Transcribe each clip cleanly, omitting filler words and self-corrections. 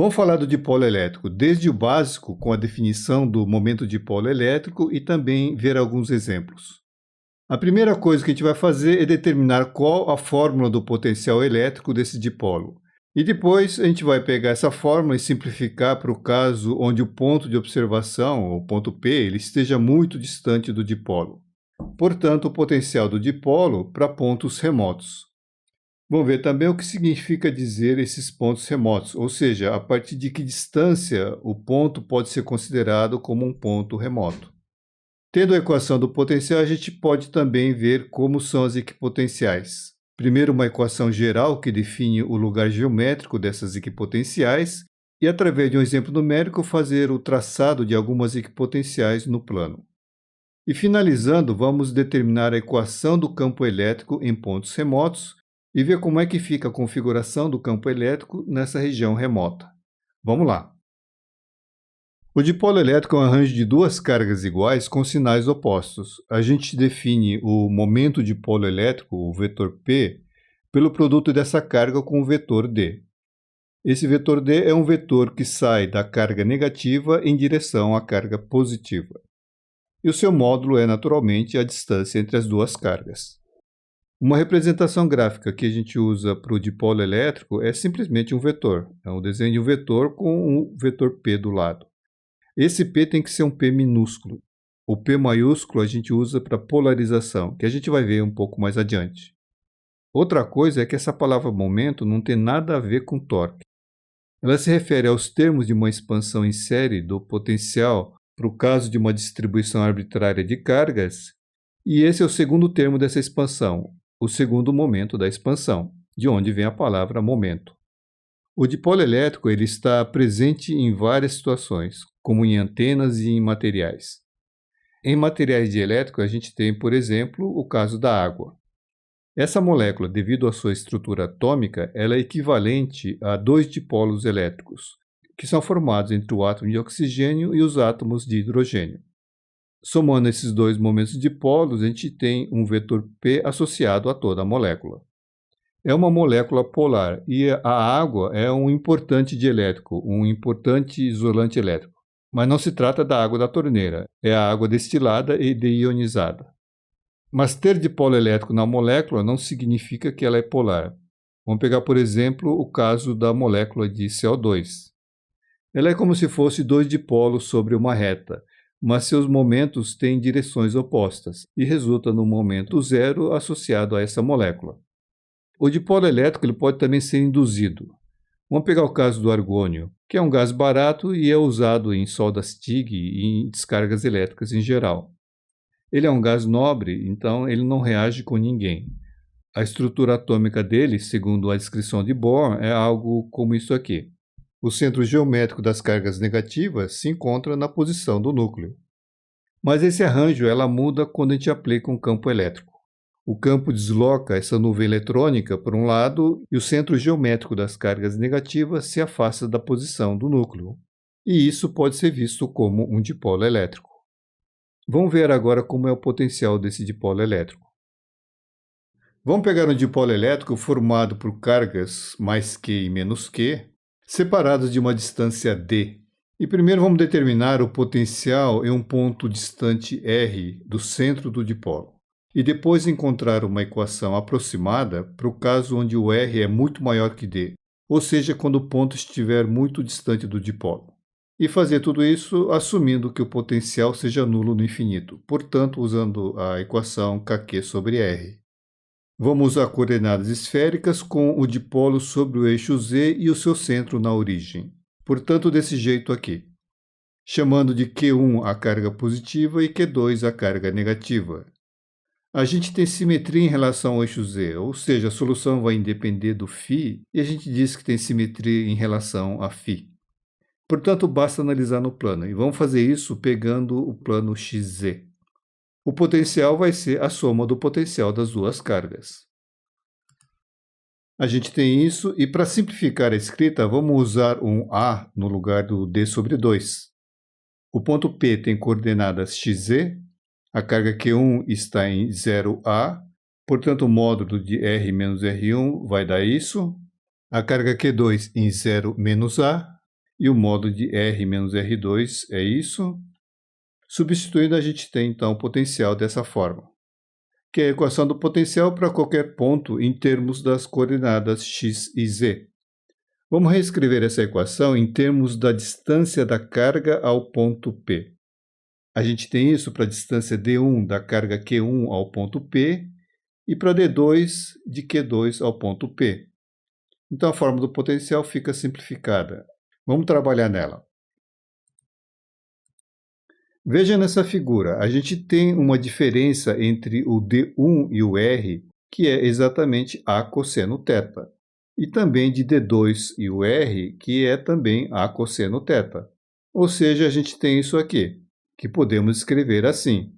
Vamos falar do dipolo elétrico, desde o básico, com a definição do momento dipolo elétrico e também ver alguns exemplos. A primeira coisa que a gente vai fazer é determinar qual a fórmula do potencial elétrico desse dipolo. E depois a gente vai pegar essa fórmula e simplificar para o caso onde o ponto de observação, o ponto P, ele esteja muito distante do dipolo. Portanto, o potencial do dipolo para pontos remotos. Vamos ver também o que significa dizer esses pontos remotos, ou seja, a partir de que distância o ponto pode ser considerado como um ponto remoto. Tendo a equação do potencial, a gente pode também ver como são as equipotenciais. Primeiro, uma equação geral que define o lugar geométrico dessas equipotenciais e, através de um exemplo numérico, fazer o traçado de algumas equipotenciais no plano. E finalizando, vamos determinar a equação do campo elétrico em pontos remotos e ver como é que fica a configuração do campo elétrico nessa região remota. Vamos lá! O dipolo elétrico é um arranjo de duas cargas iguais com sinais opostos. A gente define o momento dipolo elétrico, o vetor P, pelo produto dessa carga com o vetor D. Esse vetor D é um vetor que sai da carga negativa em direção à carga positiva. E o seu módulo é, naturalmente, a distância entre as duas cargas. Uma representação gráfica que a gente usa para o dipolo elétrico é simplesmente um vetor. É um desenho de um vetor com um vetor P do lado. Esse P tem que ser um P minúsculo. O P maiúsculo a gente usa para polarização, que a gente vai ver um pouco mais adiante. Outra coisa é que essa palavra momento não tem nada a ver com torque. Ela se refere aos termos de uma expansão em série do potencial para o caso de uma distribuição arbitrária de cargas, e esse é o segundo termo dessa expansão, o segundo momento da expansão, de onde vem a palavra momento. O dipolo elétrico ele está presente em várias situações, como em antenas e em materiais. Em materiais dielétricos, a gente tem, por exemplo, o caso da água. Essa molécula, devido à sua estrutura atômica, ela é equivalente a dois dipolos elétricos, que são formados entre o átomo de oxigênio e os átomos de hidrogênio. Somando esses dois momentos de dipolos, a gente tem um vetor P associado a toda a molécula. É uma molécula polar e a água é um importante dielétrico, um importante isolante elétrico. Mas não se trata da água da torneira, é a água destilada e deionizada. Mas ter dipolo elétrico na molécula não significa que ela é polar. Vamos pegar, por exemplo, o caso da molécula de CO2. Ela é como se fosse dois dipolos sobre uma reta, mas seus momentos têm direções opostas e resulta no momento zero associado a essa molécula. O dipolo elétrico ele pode também ser induzido. Vamos pegar o caso do argônio, que é um gás barato e é usado em soldas TIG e em descargas elétricas em geral. Ele é um gás nobre, então ele não reage com ninguém. A estrutura atômica dele, segundo a descrição de Bohr, é algo como isso aqui. O centro geométrico das cargas negativas se encontra na posição do núcleo. Mas esse arranjo ela muda quando a gente aplica um campo elétrico. O campo desloca essa nuvem eletrônica para um lado e o centro geométrico das cargas negativas se afasta da posição do núcleo. E isso pode ser visto como um dipolo elétrico. Vamos ver agora como é o potencial desse dipolo elétrico. Vamos pegar um dipolo elétrico formado por cargas mais Q e menos Q, separados de uma distância d. E primeiro vamos determinar o potencial em um ponto distante R do centro do dipolo. E depois encontrar uma equação aproximada para o caso onde o R é muito maior que D, ou seja, quando o ponto estiver muito distante do dipolo. E fazer tudo isso assumindo que o potencial seja nulo no infinito, portanto usando a equação kq sobre R. Vamos usar coordenadas esféricas com o dipolo sobre o eixo Z e o seu centro na origem. Portanto, desse jeito aqui, chamando de Q1 a carga positiva e Q2 a carga negativa. A gente tem simetria em relação ao eixo Z, ou seja, a solução vai depender do φ e a gente diz que tem simetria em relação a φ. Portanto, basta analisar no plano, e vamos fazer isso pegando o plano XZ. O potencial vai ser a soma do potencial das duas cargas. A gente tem isso, e para simplificar a escrita, vamos usar um A no lugar do D sobre 2. O ponto P tem coordenadas XZ, a carga Q1 está em 0A, portanto o módulo de R menos R1 vai dar isso. A carga Q2 em 0 menos A, e o modo de R menos R2 é isso. Substituindo, a gente tem então o potencial dessa forma, que é a equação do potencial para qualquer ponto em termos das coordenadas x e z. Vamos reescrever essa equação em termos da distância da carga ao ponto P. A gente tem isso para a distância d1 da carga Q1 ao ponto P e para d2 de Q2 ao ponto P. Então a fórmula do potencial fica simplificada. Vamos trabalhar nela. Veja nessa figura, a gente tem uma diferença entre o D1 e o R, que é exatamente A cosseno θ, e também de D2 e o R, que é também A cosseno θ. Ou seja, a gente tem isso aqui, que podemos escrever assim.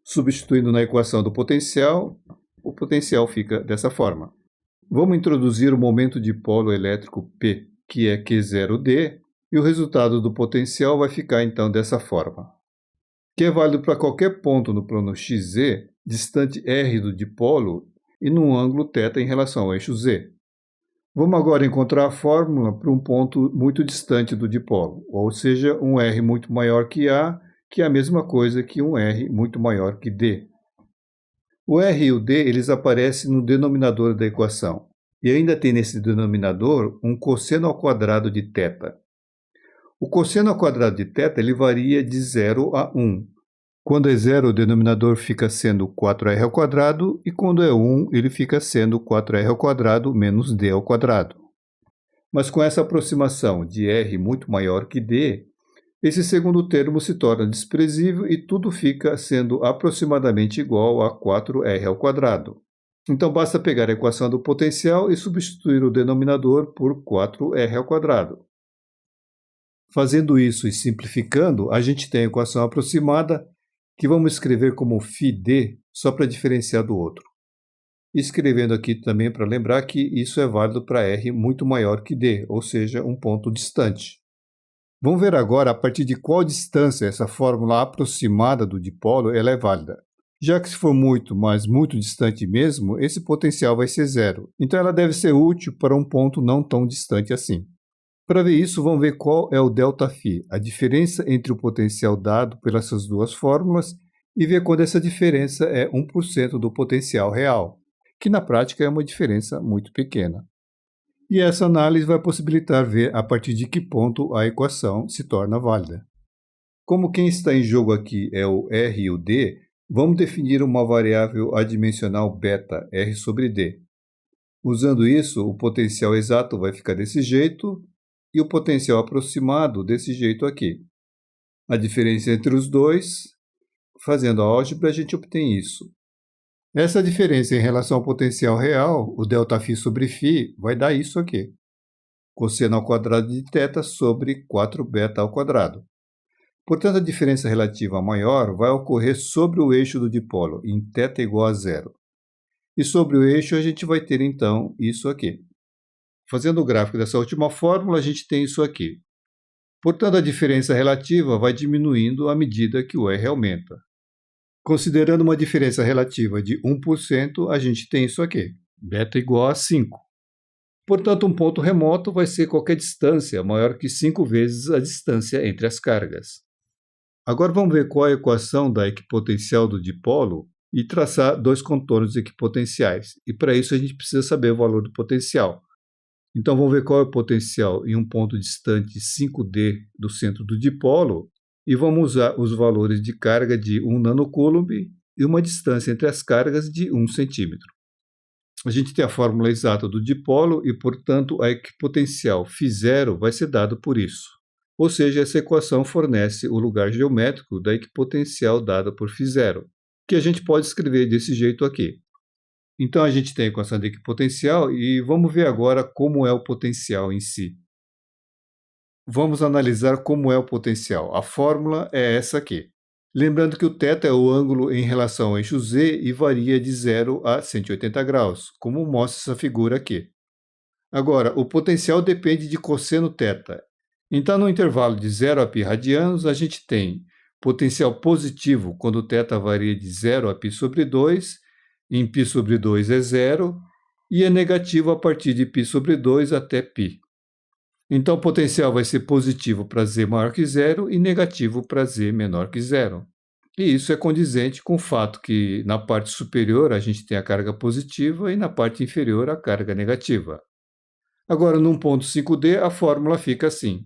Substituindo na equação do potencial, o potencial fica dessa forma. Vamos introduzir o momento de polo elétrico P, que é Q0D, e o resultado do potencial vai ficar então dessa forma, que é válido para qualquer ponto no plano XZ, distante R do dipolo e num ângulo θ em relação ao eixo Z. Vamos agora encontrar a fórmula para um ponto muito distante do dipolo, ou seja, um R muito maior que A, que é a mesma coisa que um R muito maior que D. O R e o D eles aparecem no denominador da equação, e ainda tem nesse denominador um cosseno ao quadrado de θ. O cosseno ao quadrado de θ ele varia de 0 a 1. Quando é 0, o denominador fica sendo 4r ao quadrado, e quando é 1, ele fica sendo 4r ao quadrado menos d ao quadrado. Mas com essa aproximação de r muito maior que d, esse segundo termo se torna desprezível e tudo fica sendo aproximadamente igual a 4r ao quadrado. Então basta pegar a equação do potencial e substituir o denominador por 4r ao quadrado. Fazendo isso e simplificando, a gente tem a equação aproximada, que vamos escrever como φd, só para diferenciar do outro. Escrevendo aqui também para lembrar que isso é válido para r muito maior que d, ou seja, um ponto distante. Vamos ver agora a partir de qual distância essa fórmula aproximada do dipolo ela é válida. Já que se for muito, mas muito distante mesmo, esse potencial vai ser zero. Então ela deve ser útil para um ponto não tão distante assim. Para ver isso, vamos ver qual é o ΔΦ, a diferença entre o potencial dado pelas essas duas fórmulas, e ver quando essa diferença é 1% do potencial real, que na prática é uma diferença muito pequena. E essa análise vai possibilitar ver a partir de que ponto a equação se torna válida. Como quem está em jogo aqui é o R e o D, vamos definir uma variável adimensional beta, R sobre D. Usando isso, o potencial exato vai ficar desse jeito, e o potencial aproximado desse jeito aqui. A diferença entre os dois, fazendo a álgebra, a gente obtém isso. Essa diferença em relação ao potencial real, o ΔΦ sobre φ, vai dar isso aqui. Cosseno ao quadrado de θ sobre 4β ao quadrado. Portanto, a diferença relativa maior vai ocorrer sobre o eixo do dipolo, em θ igual a zero. E sobre o eixo a gente vai ter, então, isso aqui. Fazendo o gráfico dessa última fórmula, a gente tem isso aqui. Portanto, a diferença relativa vai diminuindo à medida que o R aumenta. Considerando uma diferença relativa de 1%, a gente tem isso aqui, beta igual a 5. Portanto, um ponto remoto vai ser qualquer distância maior que 5 vezes a distância entre as cargas. Agora vamos ver qual é a equação da equipotencial do dipolo e traçar dois contornos equipotenciais. E para isso a gente precisa saber o valor do potencial. Então, vamos ver qual é o potencial em um ponto distante 5D do centro do dipolo e vamos usar os valores de carga de 1 nanocoulomb e uma distância entre as cargas de 1 centímetro. A gente tem a fórmula exata do dipolo e, portanto, a equipotencial φ0 vai ser dado por isso. Ou seja, essa equação fornece o lugar geométrico da equipotencial dada por φ0, que a gente pode escrever desse jeito aqui. Então, a gente tem a equação de equipotencial e vamos ver agora como é o potencial em si. Vamos analisar como é o potencial. A fórmula é essa aqui. Lembrando que o θ é o ângulo em relação ao eixo Z e varia de 0 a 180 graus, como mostra essa figura aqui. Agora, o potencial depende de cosseno θ. Então, no intervalo de 0 a π radianos, a gente tem potencial positivo quando o θ varia de 0 a π sobre 2, em π sobre 2 é zero, e é negativo a partir de π sobre 2 até π. Então, o potencial vai ser positivo para z maior que zero e negativo para z menor que zero. E isso é condizente com o fato que na parte superior a gente tem a carga positiva e na parte inferior a carga negativa. Agora, num ponto 5D, a fórmula fica assim.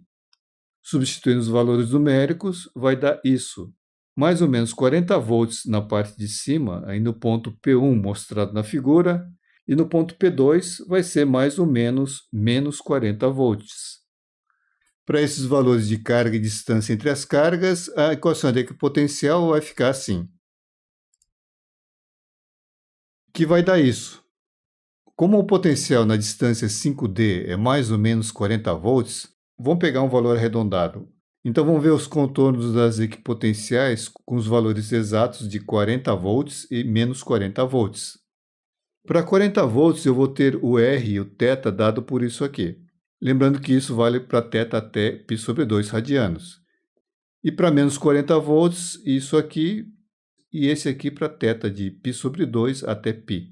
Substituindo os valores numéricos, vai dar isso. Mais ou menos 40 volts na parte de cima, aí no ponto P1 mostrado na figura, e no ponto P2 vai ser mais ou menos menos 40 volts. Para esses valores de carga e distância entre as cargas, a equação de equipotencial vai ficar assim. Que vai dar isso. Como o potencial na distância 5D é mais ou menos 40 volts, vamos pegar um valor arredondado. Então vamos ver os contornos das equipotenciais com os valores exatos de 40 volts e menos 40 volts. Para 40 volts eu vou ter o R e o θ dado por isso aqui. Lembrando que isso vale para θ até π sobre 2 radianos. E para menos 40 volts, isso aqui e esse aqui para θ de π sobre 2 até π.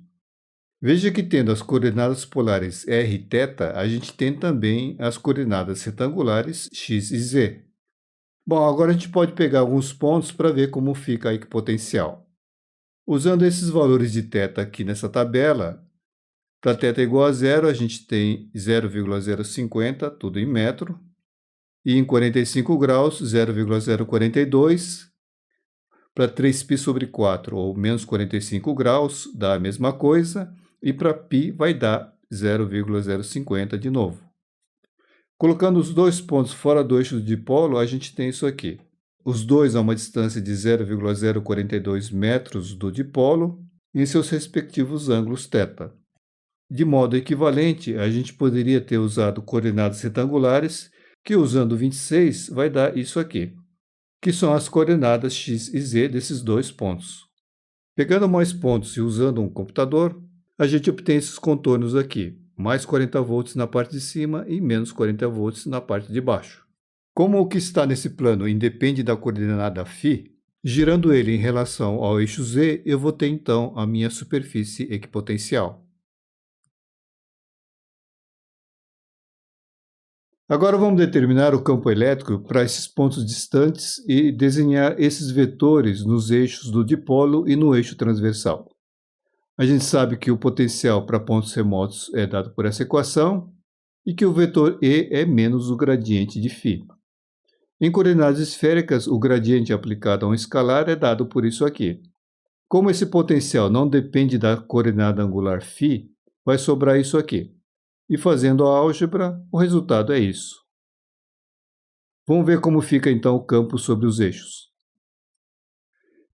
Veja que tendo as coordenadas polares r e θ, a gente tem também as coordenadas retangulares x e z. Bom, agora a gente pode pegar alguns pontos para ver como fica a equipotencial. Usando esses valores de θ aqui nessa tabela, para θ igual a zero, a gente tem 0,050, tudo em metro, e em 45 graus, 0,042, para 3π sobre 4, ou menos 45 graus, dá a mesma coisa, e para π vai dar 0,050 de novo. Colocando os dois pontos fora do eixo do dipolo, a gente tem isso aqui. Os dois a uma distância de 0,042 metros do dipolo, em seus respectivos ângulos θ. De modo equivalente, a gente poderia ter usado coordenadas retangulares, que usando 26 vai dar isso aqui, que são as coordenadas x e z desses dois pontos. Pegando mais pontos e usando um computador, a gente obtém esses contornos aqui, mais 40 volts na parte de cima e menos 40 volts na parte de baixo. Como o que está nesse plano independe da coordenada φ, girando ele em relação ao eixo z, eu vou ter então a minha superfície equipotencial. Agora vamos determinar o campo elétrico para esses pontos distantes e desenhar esses vetores nos eixos do dipolo e no eixo transversal. A gente sabe que o potencial para pontos remotos é dado por essa equação e que o vetor E é menos o gradiente de φ. Em coordenadas esféricas, o gradiente aplicado a um escalar é dado por isso aqui. Como esse potencial não depende da coordenada angular φ, vai sobrar isso aqui. E fazendo a álgebra, o resultado é isso. Vamos ver como fica então o campo sobre os eixos.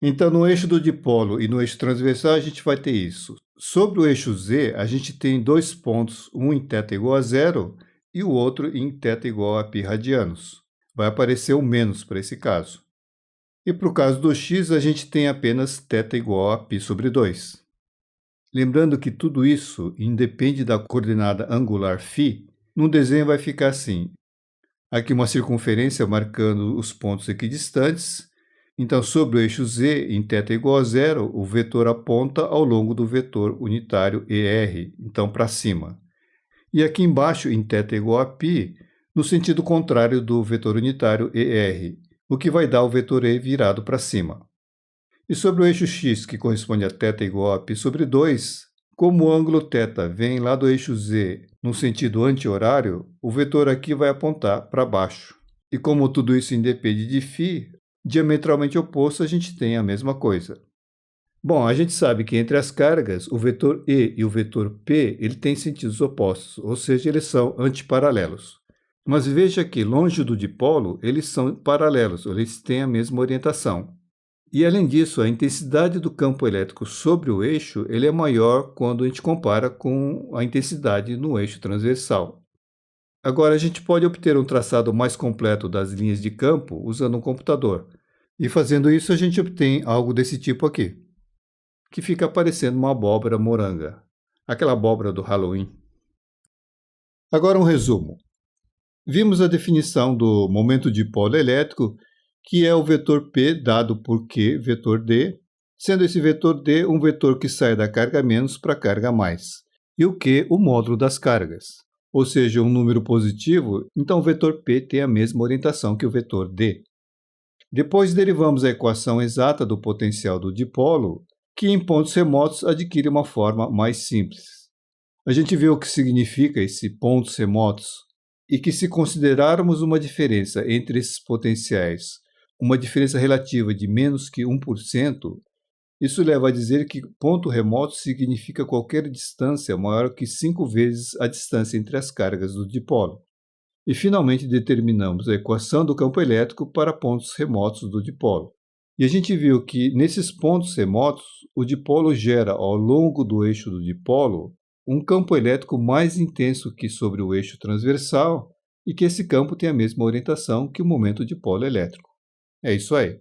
Então, no eixo do dipolo e no eixo transversal, a gente vai ter isso. Sobre o eixo Z, a gente tem dois pontos, um em θ igual a zero e o outro em θ igual a π radianos. Vai aparecer o menos para esse caso. E para o caso do x, a gente tem apenas θ igual a π sobre 2. Lembrando que tudo isso independe da coordenada angular φ, no desenho vai ficar assim. Aqui uma circunferência marcando os pontos equidistantes. Então, sobre o eixo z, em θ igual a zero, o vetor aponta ao longo do vetor unitário ER, então para cima. E aqui embaixo, em θ igual a π, no sentido contrário do vetor unitário ER, o que vai dar o vetor E virado para cima. E sobre o eixo x, que corresponde a θ igual a π sobre 2, como o ângulo θ vem lá do eixo z no sentido anti-horário, o vetor aqui vai apontar para baixo. E como tudo isso independe de φ, diametralmente oposto, a gente tem a mesma coisa. Bom, a gente sabe que entre as cargas, o vetor E e o vetor P ele tem sentidos opostos, ou seja, eles são antiparalelos. Mas veja que, longe do dipolo, eles são paralelos, eles têm a mesma orientação. E, além disso, a intensidade do campo elétrico sobre o eixo ele é maior quando a gente compara com a intensidade no eixo transversal. Agora, a gente pode obter um traçado mais completo das linhas de campo usando um computador. E fazendo isso, a gente obtém algo desse tipo aqui, que fica parecendo uma abóbora moranga, aquela abóbora do Halloween. Agora um resumo. Vimos a definição do momento dipolo elétrico, que é o vetor P dado por Q, vetor D, sendo esse vetor D um vetor que sai da carga menos para a carga mais, e o Q o módulo das cargas. ou seja, um número positivo, então o vetor P tem a mesma orientação que o vetor D. Depois derivamos a equação exata do potencial do dipolo, que em pontos remotos adquire uma forma mais simples. A gente vê o que significa esse pontos remotos e que, se considerarmos uma diferença entre esses potenciais, uma diferença relativa de menos que 1%, isso leva a dizer que ponto remoto significa qualquer distância maior que 5 vezes a distância entre as cargas do dipolo. E finalmente determinamos a equação do campo elétrico para pontos remotos do dipolo. E a gente viu que nesses pontos remotos, o dipolo gera ao longo do eixo do dipolo um campo elétrico mais intenso que sobre o eixo transversal e que esse campo tem a mesma orientação que o momento dipolo elétrico. É isso aí.